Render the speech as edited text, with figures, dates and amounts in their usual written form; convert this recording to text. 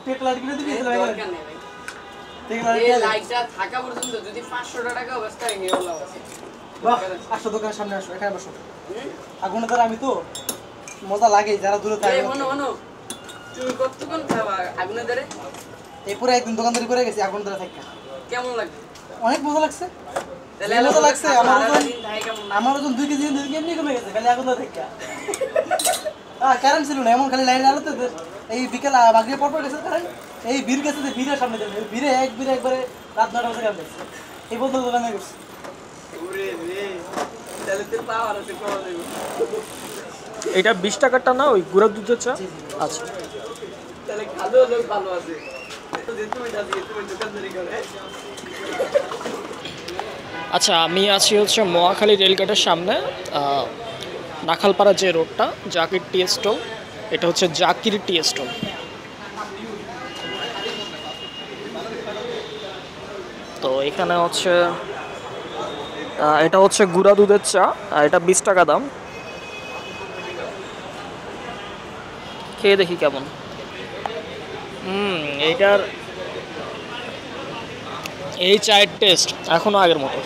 পেট light কিনে দিবি দরকার নেই ভাই এই লাইটটা থাকা পর্যন্ত যদি 500 টাকা অবস্থা হয়ে গেল আছে বাহ আসো দোকানের সামনে আসো এখানে বসো আগুনে ধরে আমি তো মজা লাগে যারা দূরে থাকে এই মনো তুমি কতক্ষণ খাবা আগুনে ধরে এই পুরো একদিন দোকানদারি করে গেছি আগুনে ধরে থাকা কেমন লাগে অনেক মজা লাগছে তাহলে মজা লাগছে আমার ওজন 2 কেজি এমনি কমে গেছে খালি আগুন ধরে থাকা কারেন্ট ছিল না এমন খালি লাইন আলোতে এই বিকেল বাগিয়ে পর গেছে কারেন্ট এই বীর গেছে যে বীরের সামনে যাবে বীরে একবারে রাত 9টা বাজে কারেন্ট গেছে এই বন্ধু দোকানে গেছে এটা 20 টাকারটা না ওই গুঁড়া দুধের চা আচ্ছা তাহলে খালো লোক ভালো আছে যে তুমি দোকানদারি করে আচ্ছা আমি আছি হচ্ছে মহাখালী রেলগেটের সামনে নাখালপাড়া যে রোডটা জাকির টি স্টল এটা হচ্ছে জাকির টি স্টল তো এখানে হচ্ছে এটা হচ্ছে গুঁড়া দুধের চা এটা 20 টাকা দাম খেয়ে দেখি কেমন এইটার এই চায়ের টেস্ট এখনো আগের মতো